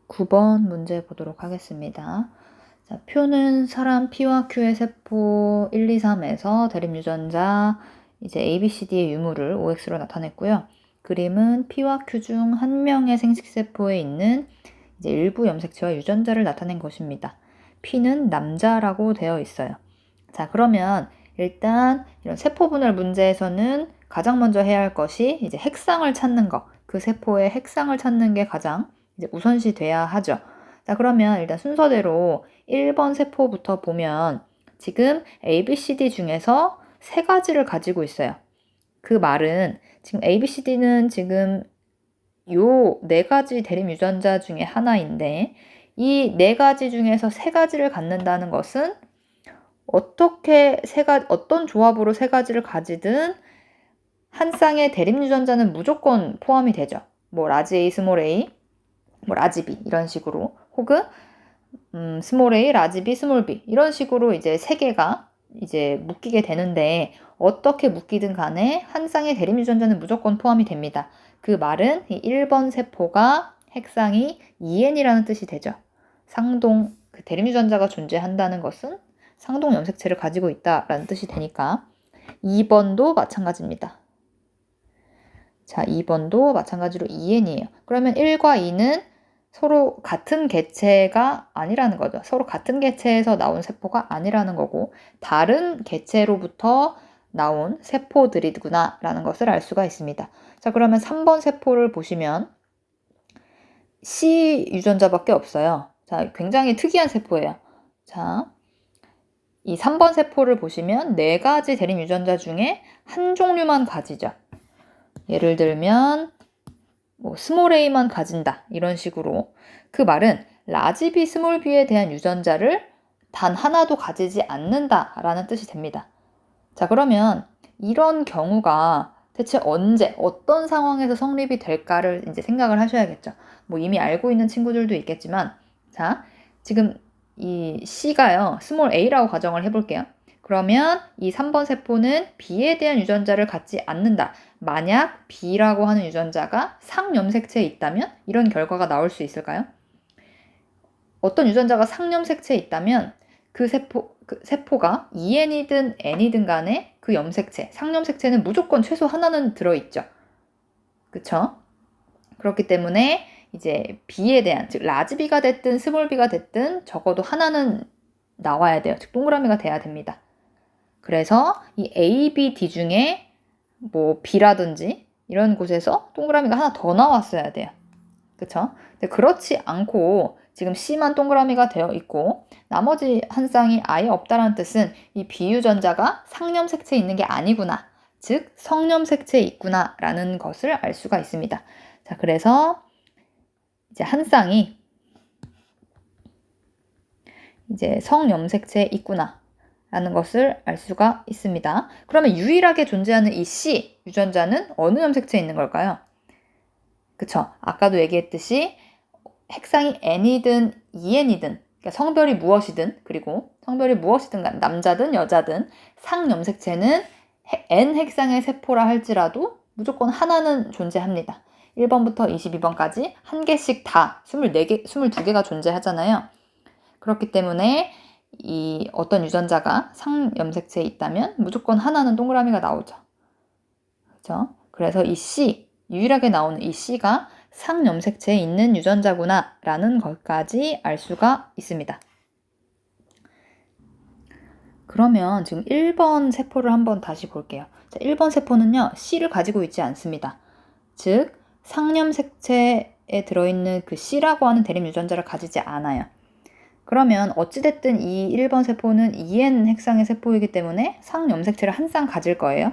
9번 문제 보도록 하겠습니다. 자, 표는 사람 P와 Q의 세포 1, 2, 3에서 대립유전자 이제 A, B, C, D의 유무를 OX로 나타냈고요. 그림은 P와 Q 중 한 명의 생식세포에 있는 이제 일부 염색체와 유전자를 나타낸 것입니다. P는 남자라고 되어 있어요. 자, 그러면 일단 이런 세포분열 문제에서는 가장 먼저 해야 할 것이 이제 핵상을 찾는 거, 그 세포의 핵상을 찾는 게 가장 이제 우선시 돼야 하죠. 자, 그러면 일단 순서대로 1번 세포부터 보면 지금 A, B, C, D 중에서 세 가지를 가지고 있어요. 그 말은 지금 A, B, C, D는 지금 요 네 가지 대립 유전자 중에 하나인데 이 네 가지 중에서 세 가지를 갖는다는 것은 어떤 조합으로 세 가지를 가지든 한 쌍의 대립 유전자는 무조건 포함이 되죠. 뭐 라지 A, 스몰 a, 뭐 라지 B 이런 식으로 혹은 스몰 a, 라지 B, 스몰 b 이런 식으로 이제 세 개가 이제 묶이게 되는데 어떻게 묶이든 간에 한 쌍의 대립 유전자는 무조건 포함이 됩니다. 그 말은 이 1번 세포가 핵상이 2N이라는 뜻이 되죠. 상동 그 대립 유전자가 존재한다는 것은 상동 염색체를 가지고 있다라는 뜻이 되니까 2번도 마찬가지입니다. 자, 2번도 마찬가지로 2N이에요. 그러면 1과 2는 서로 같은 개체가 아니라는 거죠. 서로 같은 개체에서 나온 세포가 아니라는 거고 다른 개체로부터 나온 세포들이구나 라는 것을 알 수가 있습니다. 자, 그러면 3번 세포를 보시면 C 유전자밖에 없어요. 자, 굉장히 특이한 세포예요. 자, 이 3번 세포를 보시면 네 가지 대립 유전자 중에 한 종류만 가지죠. 예를 들면 뭐 스몰 a만 가진다 이런 식으로 그 말은 라지 B, 스몰 b에 대한 유전자를 단 하나도 가지지 않는다라는 뜻이 됩니다. 자, 그러면 이런 경우가 대체 언제 어떤 상황에서 성립이 될까를 이제 생각을 하셔야겠죠. 뭐 이미 알고 있는 친구들도 있겠지만 자, 지금 이 C가요 스몰 a라고 가정을 해볼게요. 그러면 이 3번 세포는 B에 대한 유전자를 갖지 않는다. 만약 B라고 하는 유전자가 상염색체에 있다면 이런 결과가 나올 수 있을까요? 어떤 유전자가 상염색체에 있다면 그 세포가 EN이든 N이든 간에 그 염색체, 상염색체는 무조건 최소 하나는 들어있죠. 그쵸? 그렇기 때문에 이제 B에 대한, 즉 라지 B가 됐든 스몰 B가 됐든 적어도 하나는 나와야 돼요. 즉 동그라미가 돼야 됩니다. 그래서 이 A, B, D 중에 뭐 B라든지 이런 곳에서 동그라미가 하나 더 나왔어야 돼요. 그쵸? 근데 그렇지 않고 지금 C만 동그라미가 되어 있고 나머지 한 쌍이 아예 없다는 뜻은 이 비유전자가 상염색체에 있는 게 아니구나. 즉 성염색체에 있구나 라는 것을 알 수가 있습니다. 자, 그래서 이제 한 쌍이 이제 성염색체에 있구나 라는 것을 알 수가 있습니다. 그러면 유일하게 존재하는 이 C 유전자는 어느 염색체에 있는 걸까요? 그쵸? 아까도 얘기했듯이 핵상이 N이든 EN이든 그러니까 성별이 무엇이든 그리고 성별이 무엇이든 남자든 여자든 상염색체는 N 핵상의 세포라 할지라도 무조건 하나는 존재합니다. 1번부터 22번까지 한 개씩 다 24개, 22개가 존재하잖아요. 그렇기 때문에 이 어떤 유전자가 상염색체에 있다면 무조건 하나는 동그라미가 나오죠. 그렇죠? 그래서 이 C, 유일하게 나오는 이 C가 상염색체에 있는 유전자구나 라는 것까지 알 수가 있습니다. 그러면 지금 1번 세포를 한번 다시 볼게요. 자, 1번 세포는요, C를 가지고 있지 않습니다. 즉, 상염색체에 들어있는 그 C라고 하는 대립 유전자를 가지지 않아요. 그러면 어찌됐든 이 1번 세포는 EN 핵상의 세포이기 때문에 상염색체를 한 쌍 가질 거예요.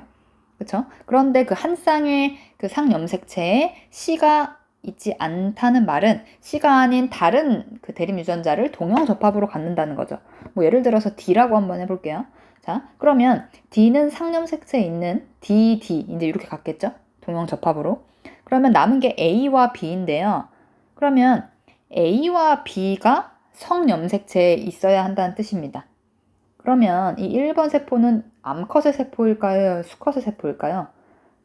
그렇죠? 그런데 그 한 쌍의 그 상염색체에 C가 있지 않다는 말은 C가 아닌 다른 그 대립 유전자를 동형 접합으로 갖는다는 거죠. 뭐 예를 들어서 D라고 한번 해볼게요. 자, 그러면 D는 상염색체에 있는 D, 이제 이렇게 갖겠죠? 동형 접합으로. 그러면 남은 게 A와 B인데요. 그러면 A와 B가 성염색체에 있어야 한다는 뜻입니다. 그러면 이 1번 세포는 암컷의 세포일까요? 수컷의 세포일까요?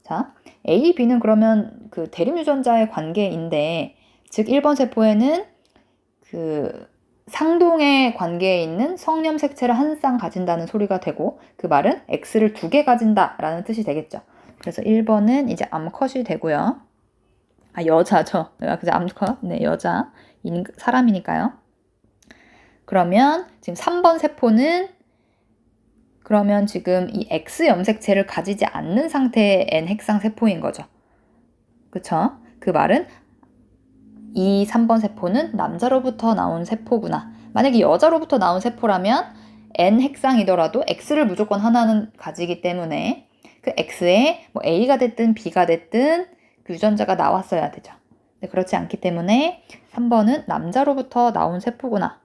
자, A, B는 그러면 그 대립 유전자의 관계인데, 즉 1번 세포에는 그 상동의 관계에 있는 성염색체를 한 쌍 가진다는 소리가 되고 그 말은 X를 2개 가진다 라는 뜻이 되겠죠. 그래서 1번은 이제 암컷이 되고요. 여자죠. 그죠? 암컷. 네, 여자. 사람이니까요. 그러면 지금 3번 세포는 그러면 지금 이 X 염색체를 가지지 않는 상태의 N 핵상 세포인 거죠. 그쵸? 그 말은 이 3번 세포는 남자로부터 나온 세포구나. 만약에 여자로부터 나온 세포라면 N 핵상이더라도 X를 무조건 하나는 가지기 때문에 그 X에 뭐 A가 됐든 B가 됐든 그 유전자가 나왔어야 되죠. 근데 그렇지 않기 때문에 3번은 남자로부터 나온 세포구나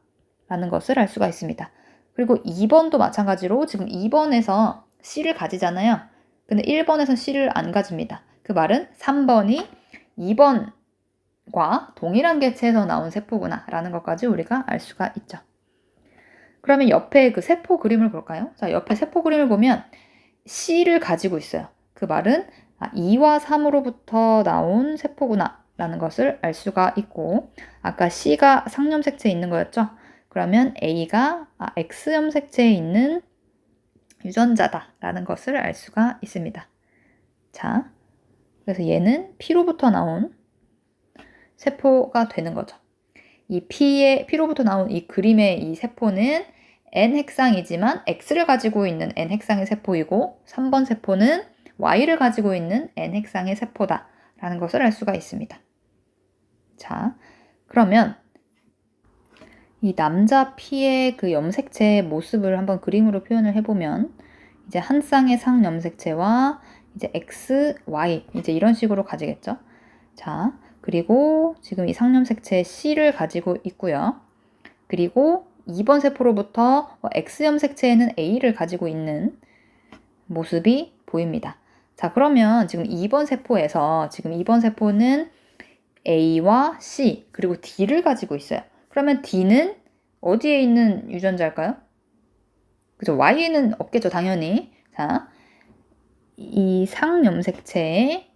라는 것을 알 수가 있습니다. 그리고 2번도 마찬가지로 지금 2번에서 C를 가지잖아요. 근데 1번에서 C를 안 가집니다. 그 말은 3번이 2번과 동일한 개체에서 나온 세포구나 라는 것까지 우리가 알 수가 있죠. 그러면 옆에 그 세포 그림을 볼까요? 자, 옆에 세포 그림을 보면 C를 가지고 있어요. 그 말은 2와 3으로부터 나온 세포구나 라는 것을 알 수가 있고 아까 C가 상염색체에 있는 거였죠? 그러면 A가 X염색체에 있는 유전자다 라는 것을 알 수가 있습니다. 자, 그래서 얘는 P로부터 나온 세포가 되는 거죠. 이 P로부터 나온 이 그림의 이 세포는 N 핵상이지만 X를 가지고 있는 N 핵상의 세포이고 3번 세포는 Y를 가지고 있는 N 핵상의 세포다 라는 것을 알 수가 있습니다. 자, 그러면 이 남자 P의 그 염색체의 모습을 한번 그림으로 표현을 해보면 이제 한 쌍의 상염색체와 이제 X, Y 이제 이런 식으로 가지겠죠. 자, 그리고 지금 이 상염색체 C를 가지고 있고요. 그리고 2번 세포로부터 X염색체에는 A를 가지고 있는 모습이 보입니다. 자, 그러면 지금 2번 세포에서 지금 2번 세포는 A와 C 그리고 D를 가지고 있어요. 그러면 D는 어디에 있는 유전자일까요? 그죠? Y는 없겠죠, 당연히. 자, 이 상염색체에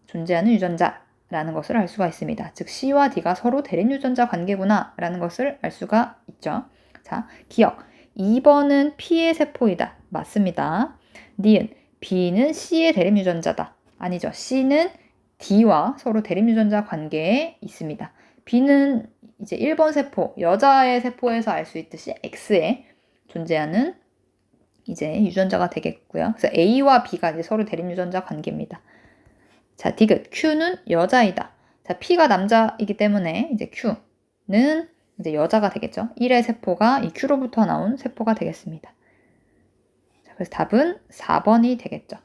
존재하는 유전자라는 것을 알 수가 있습니다. 즉, C와 D가 서로 대립 유전자 관계구나 라는 것을 알 수가 있죠. 자, 기억. 2번은 P의 세포이다. 맞습니다. 니은, B는 C의 대립 유전자다. 아니죠. C는 D와 서로 대립 유전자 관계에 있습니다. B는 이제 1번 세포, 여자의 세포에서 알 수 있듯이 X에 존재하는 이제 유전자가 되겠고요. 그래서 A와 B가 이제 서로 대립 유전자 관계입니다. 자, 디귿. Q는 여자이다. 자, P가 남자이기 때문에 이제 Q는 이제 여자가 되겠죠. 1의 세포가 이 Q로부터 나온 세포가 되겠습니다. 자, 그래서 답은 4번이 되겠죠.